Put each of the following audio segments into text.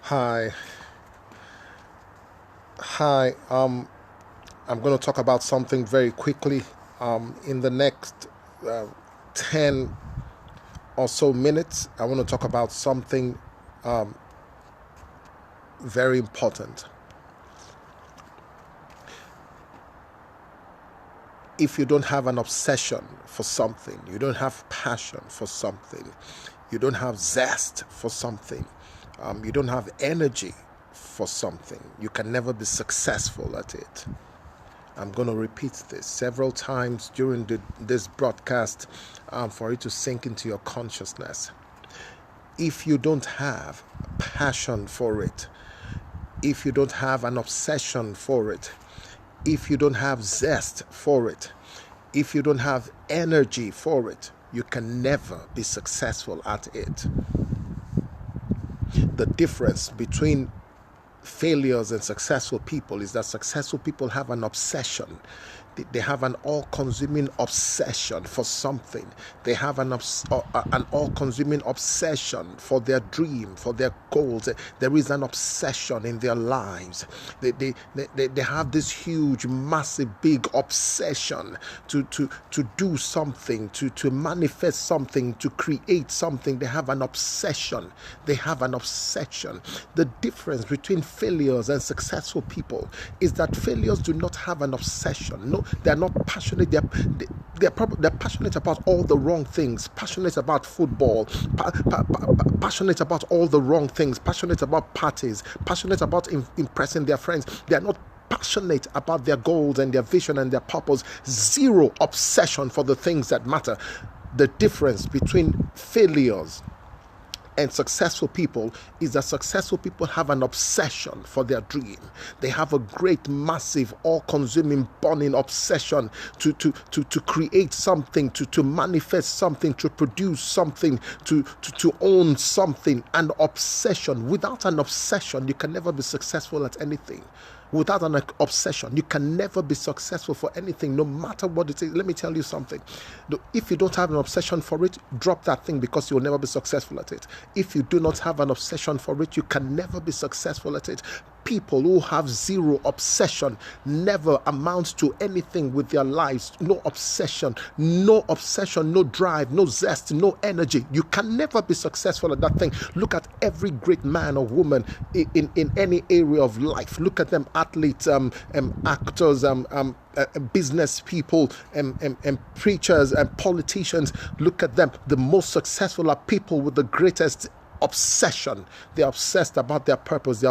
Hi, hi. I'm going to talk about something very quickly. In the next uh, 10 or so minutes, I want to talk about something very important. If you don't have an obsession for something, you don't have passion for something, you don't have zest for something, you don't have energy for something, you can never be successful at it. I'm going to repeat this several times during this broadcast for it to sink into your consciousness. If you don't have passion for it, if you don't have an obsession for it, if you don't have zest for it, if you don't have energy for it, you can never be successful at it. The difference between failures and successful people is that successful people have an obsession. They have an all-consuming obsession for something. They have an all-consuming obsession for their dream, for their goals. There is an obsession in their lives. They have this huge, massive, big obsession to do something, to manifest something, to create something. They have an obsession. They have an obsession. The difference between failures and successful people is that failures do not have an obsession. No, they're not passionate. They're passionate about all the wrong things. Passionate about football. Passionate about all the wrong things. Passionate about parties. Passionate about impressing their friends. They are not passionate about their goals and their vision and their purpose. Zero obsession for the things that matter. The difference between failures and successful people is that successful people have an obsession for their dream. They have a great, massive, all-consuming, burning obsession to create something, to manifest something, to produce something, to own something. An obsession. Without an obsession, you can never be successful at anything. Without an obsession, you can never be successful for anything, no matter what it is. Let me tell you something. If you don't have an obsession for it, drop that thing, because you'll never be successful at it. If you do not have an obsession for it, you can never be successful at it. People who have zero obsession never amount to anything with their lives. No obsession, no drive, no zest, no energy. You can never be successful at that thing. Look at every great man or woman in any area of life. Look at them, athletes, actors, business people, and preachers and politicians. Look at them. The most successful are people with the greatest obsession. They're obsessed about their purpose. They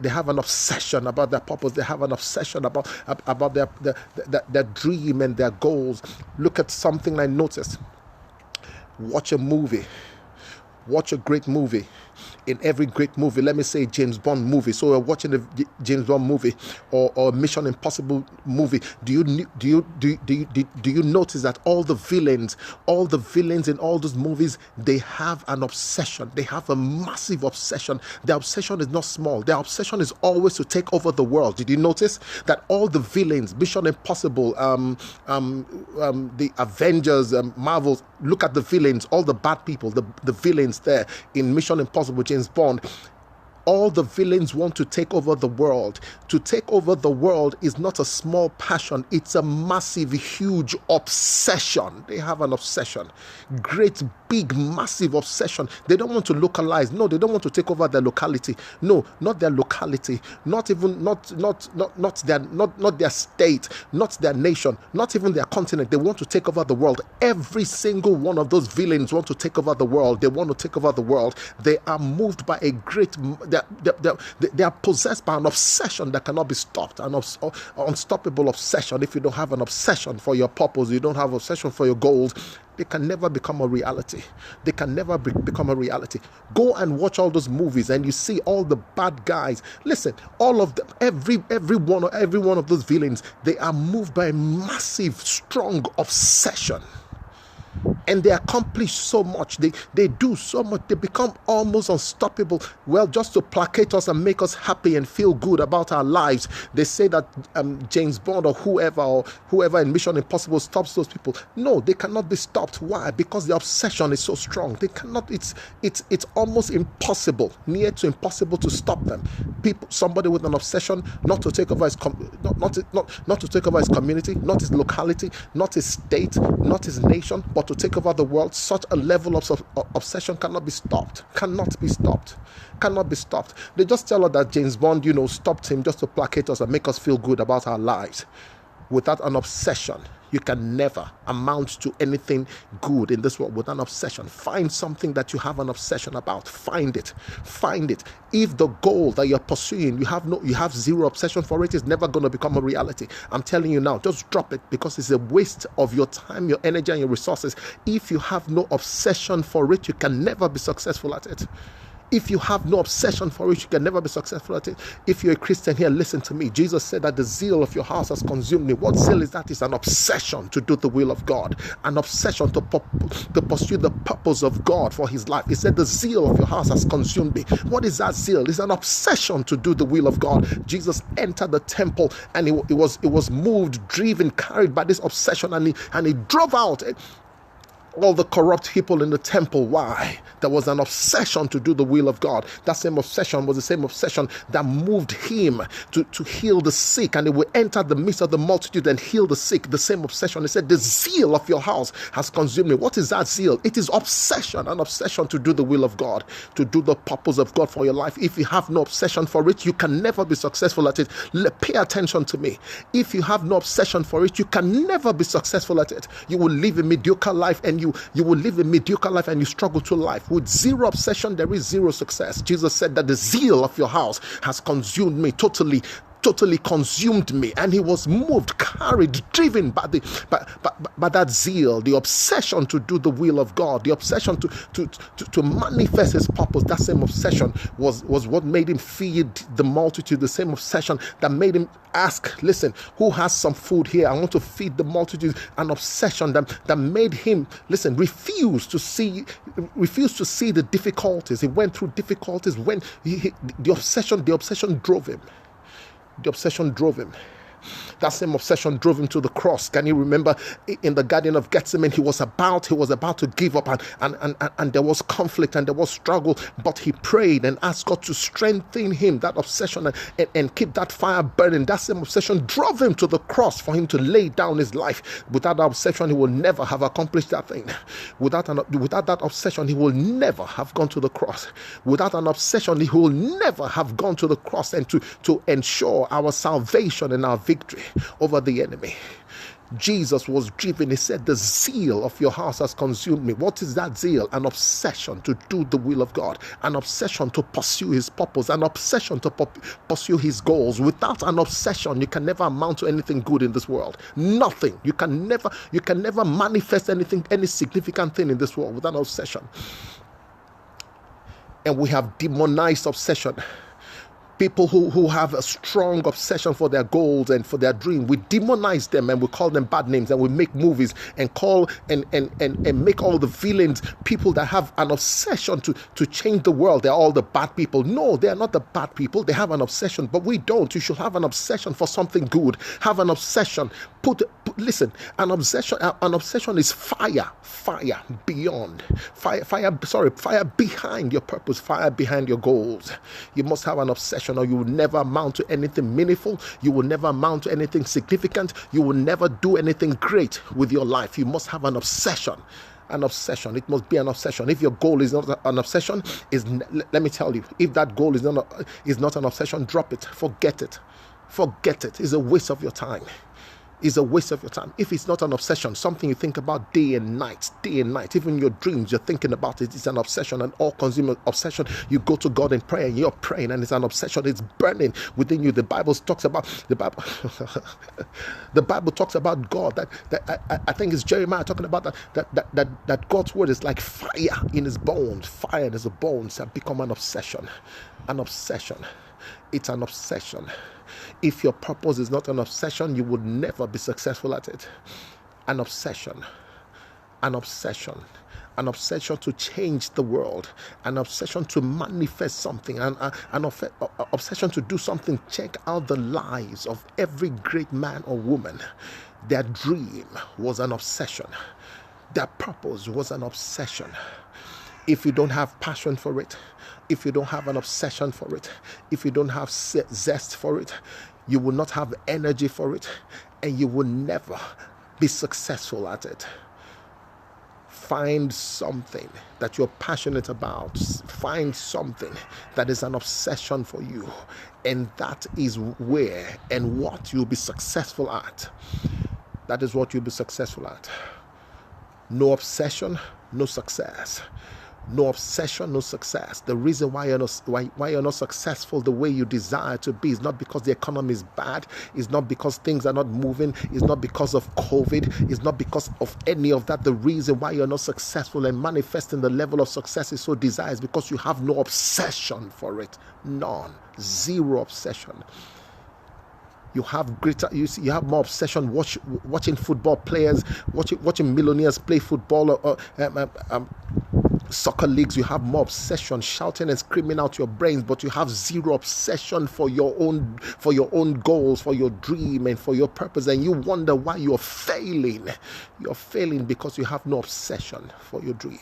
have an obsession about their purpose. They have an obsession about their dream and their goals. Look at something I noticed. Watch a movie. Watch a great movie. In every great movie, let me say James Bond movie. So we're watching a James Bond movie or Mission Impossible movie. Do you notice that all the villains in all those movies, they have an obsession. They have a massive obsession. Their obsession is not small. Their obsession is always to take over the world. Did you notice that all the villains, Mission Impossible, the Avengers, Marvels, look at the villains, all the bad people, the villains there in Mission Impossible, James Bond, all the villains want to take over the world. To take over the world is not a small passion. It's a massive, huge obsession. They have an obsession. Great, big, massive obsession. They don't want to localize. No, they don't want to take over their locality. No, not their locality. Not their state, not their nation, not even their continent. They want to take over the world. Every single one of those villains want to take over the world. They want to take over the world. They are moved by a great... They are possessed by an obsession that cannot be stopped, an unstoppable obsession. If you don't have an obsession for your purpose, you don't have an obsession for your goals, they can never become a reality. They can never become a reality. Go and watch all those movies and you see all the bad guys. Listen, all of them, every one of those villains, they are moved by a massive, strong obsession. and they accomplish so much. They do so much. They become almost unstoppable. Well, just to placate us and make us happy and feel good about our lives. They say that James Bond or whoever in Mission Impossible stops those people. No, they cannot be stopped. Why? Because the obsession is so strong. They cannot. It's almost impossible, near to impossible, to stop them. Somebody with an obsession not to take over his not to take over his community, not his locality, not his state, not his nation, but to take over the world. Such a level of obsession cannot be stopped. Cannot be stopped. Cannot be stopped. They just tell us that James Bond, stopped him just to placate us and make us feel good about our lives. Without an obsession, you can never amount to anything good in this world. With an obsession, find something that you have an obsession about. Find it. If the goal that you're pursuing, you have zero obsession for it, is never going to become a reality. I'm telling you now, just drop it, because it's a waste of your time, your energy, and your resources. If you have no obsession for it, you can never be successful at it. If you have no obsession for it, you can never be successful at it. If you're a Christian here, listen to me. Jesus said that the zeal of your house has consumed me. What zeal is that? It's an obsession to do the will of God, an obsession to pursue the purpose of God for his life. He said the zeal of your house has consumed me. What is that zeal? It's an obsession to do the will of God. Jesus entered the temple, and he was moved, driven, carried by this obsession, and he drove out all the corrupt people in the temple. Why? There was an obsession to do the will of God. That same obsession was the same obsession that moved him to heal the sick, and he would enter the midst of the multitude and heal the sick. The same obsession. He said, the zeal of your house has consumed me. What is that zeal? It is obsession, an obsession to do the will of God, to do the purpose of God for your life. If you have no obsession for it, you can never be successful at it. Pay attention to me. If you have no obsession for it, you can never be successful at it. You will live a mediocre life, and you will live a mediocre life, and you struggle to life. With zero obsession, there is zero success. Jesus said that the zeal of your house has consumed me, totally consumed me. And he was moved, carried, driven by that zeal, the obsession to do the will of God, the obsession to manifest his purpose. That same obsession was what made him feed the multitude. The same obsession that made him ask, listen, who has some food here? I want to feed the multitude. An obsession that made him, listen, refuse to see the difficulties. He went through difficulties when the obsession drove him. The obsession drove him. That same obsession drove him to the cross. Can you remember in the Garden of Gethsemane, he was about to give up, and there was conflict and there was struggle, but he prayed and asked God to strengthen him, that obsession, and keep that fire burning. That same obsession drove him to the cross for him to lay down his life. Without that obsession, he will never have accomplished that thing. Without that obsession, he will never have gone to the cross. Without an obsession, he will never have gone to the cross and to ensure our salvation and our victory over the enemy. Jesus was driven. He said, the zeal of your house has consumed me. What is that zeal? An obsession to do the will of God, an obsession to pursue his purpose, an obsession to pursue his goals. Without an obsession, you can never amount to anything good in this world. Nothing. You can never manifest anything, any significant thing in this world without an obsession. And we have demonized obsession. People who have a strong obsession for their goals and for their dream, we demonize them and we call them bad names, and we make movies and call and make all the villains people that have an obsession to change the world. They're all the bad people. No, they are not the bad people. They have an obsession, but we don't. You should have an obsession for something good. Have an obsession. Listen, an obsession is fire behind your purpose, fire behind your goals. You must have an obsession, or you will never amount to anything meaningful. You will never amount to anything significant. You will never do anything great with your life. You must have an obsession. An obsession. It must be an obsession. If your goal is not an obsession, let me tell you, if that goal is not an obsession, drop it. Forget it. It's a waste of your time. Is a waste of your time. If it's not an obsession, something you think about day and night, even your dreams, you're thinking about it. It's an obsession, an all-consuming obsession. You go to God in prayer and you're praying, and it's an obsession. It's burning within you. The Bible talks about the Bible talks about God. That I think it's Jeremiah talking about that God's word is like fire in his bones. Fire in his bones have become an obsession. An obsession. It's an obsession. If your purpose is not an obsession, you would never be successful at it. An obsession. an obsession. An obsession to change the world, an obsession to manifest something, an obsession to do something. Check out the lives of every great man or woman. Their dream was an obsession. Their purpose was an obsession. If you don't have passion for it, if you don't have an obsession for it, if you don't have zest for it, you will not have energy for it, and you will never be successful at it. Find something that you're passionate about. Find something that is an obsession for you. And that is where and what you'll be successful at. That is what you'll be successful at. No obsession, no success. No obsession, no success. The reason why you're not successful the way you desire to be is not because the economy is bad. It's not because things are not moving. It's not because of COVID. It's not because of any of that. The reason why you're not successful and manifesting the level of success is so desired is because you have no obsession for it. None. Zero obsession. You have you have more obsession watching football players, watching millionaires play football or soccer leagues. You have more obsession, shouting and screaming out your brains, but you have zero obsession for your own goals, for your dream, and for your purpose. And you wonder why you're failing. You're failing because you have no obsession for your dream.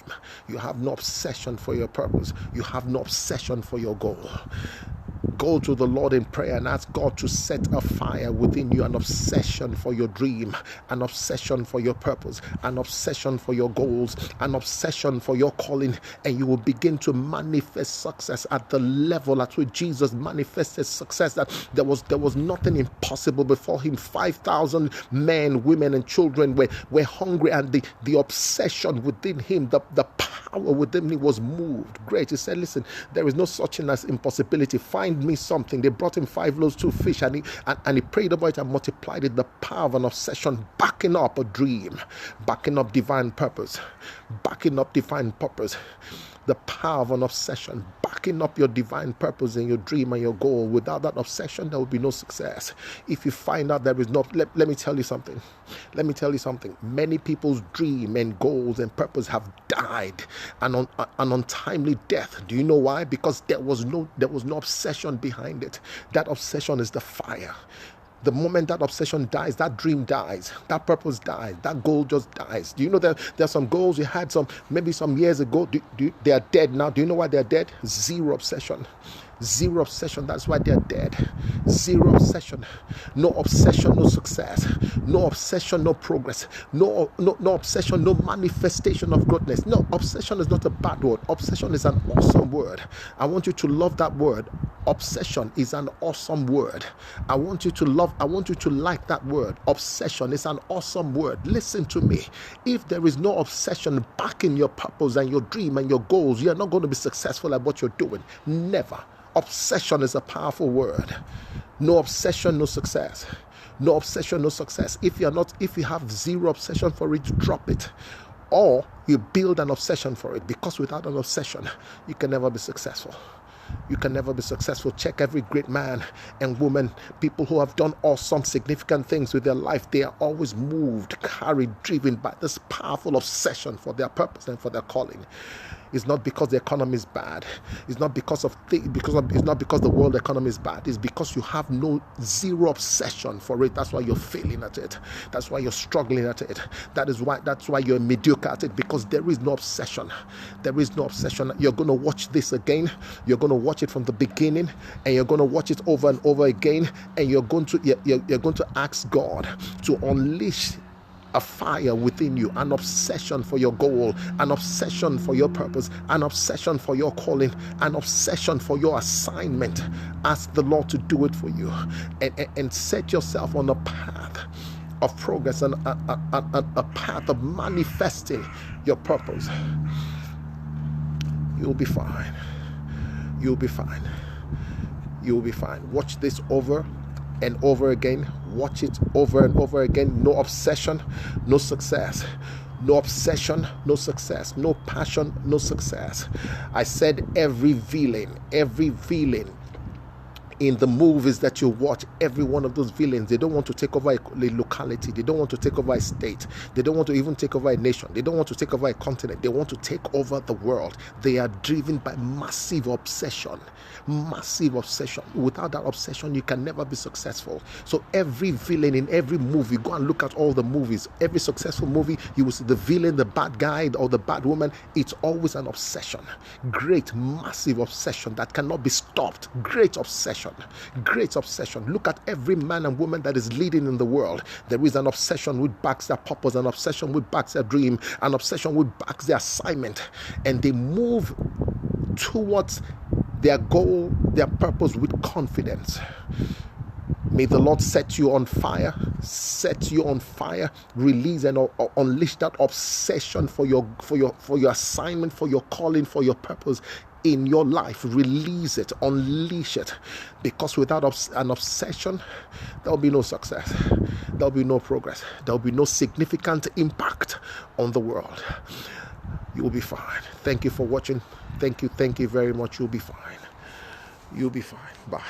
You have no obsession for your purpose. You have no obsession for your goal. Go to the Lord in prayer and ask God to set a fire within you, an obsession for your dream, an obsession for your purpose, an obsession for your goals, an obsession for your calling, and you will begin to manifest success at the level at which Jesus manifested success, that there was nothing impossible before him. 5,000 men, women, and children were hungry, and the obsession within him, the power within him was moved. Great. He said, listen, there is no such thing as impossibility. Find me something. They brought him 5 loaves, 2 fish, and he prayed about it and multiplied it. The power of an obsession, backing up a dream, backing up divine purpose, backing up divine purpose. The power of an obsession, backing up your divine purpose and your dream and your goal. Without that obsession, there will be no success. If you find out there is no, let me tell you something. Let me tell you something. Many people's dream and goals and purpose have died an untimely death. Do you know why? Because there was no obsession behind it. That obsession is the fire. The moment that obsession dies, that dream dies, that purpose dies, that goal just dies. Do you know that there are some goals you had maybe some years ago? They are dead now. Do you know why they are dead? Zero obsession. Zero obsession. That's why they are dead. Zero obsession. No obsession, no success. No obsession, no progress. No obsession, no manifestation of greatness. No, obsession is not a bad word. Obsession is an awesome word. I want you to love that word. Obsession is an awesome word. I want you to like that word. Obsession is an awesome word. Listen to me. If there is no obsession backing your purpose and your dream and your goals, you are not going to be successful at what you're doing. Never. Obsession is a powerful word. No obsession, no success. No obsession, no success. If you have zero obsession for it, drop it. Or you build an obsession for it, because without an obsession, you can never be successful. You can never be successful. Check every great man and woman, people who have done awesome, significant things with their life. They are always moved, carried, driven by this powerful obsession for their purpose and for their calling. It's not because the economy is bad. It's not because it's not because the world economy is bad. It's because you have zero obsession for it. That's why you're failing at it. That's why you're struggling at it. That's why you're mediocre at it, because there is no obsession. There is no obsession. You're going to watch this again. You're going to watch it from the beginning, and you're going to watch it over and over again, and you're going to ask God to unleash a fire within you, an obsession for your goal, an obsession for your purpose, an obsession for your calling, an obsession for your assignment. Ask the Lord to do it for you, and set yourself on a path of progress and a path of manifesting your purpose. You'll be fine. You'll be fine. You'll be fine. Watch this over and over again. Watch it over and over again. No obsession, no success. No obsession, no success. No passion, no success. I said every villain In the movies that you watch, every one of those villains, they don't want to take over a locality. They don't want to take over a state. They don't want to even take over a nation. They don't want to take over a continent. They want to take over the world. They are driven by massive obsession. Massive obsession. Without that obsession, you can never be successful. So every villain in every movie, go and look at all the movies. Every successful movie, you will see the villain, the bad guy, or the bad woman. It's always an obsession. Great, massive obsession that cannot be stopped. Great obsession. Great obsession. Look at every man and woman that is leading in the world. There is an obsession which backs their purpose, an obsession which backs their dream, an obsession which backs their assignment, and they move towards their goal, their purpose with confidence. May the Lord set you on fire, release and unleash that obsession for your assignment, for your calling, for your purpose in your life. Release it, unleash it, because without an obsession, there will be no success, there will be no progress, there will be no significant impact on the world. You will be fine. Thank you for watching. Thank you very much. You'll be fine. Bye.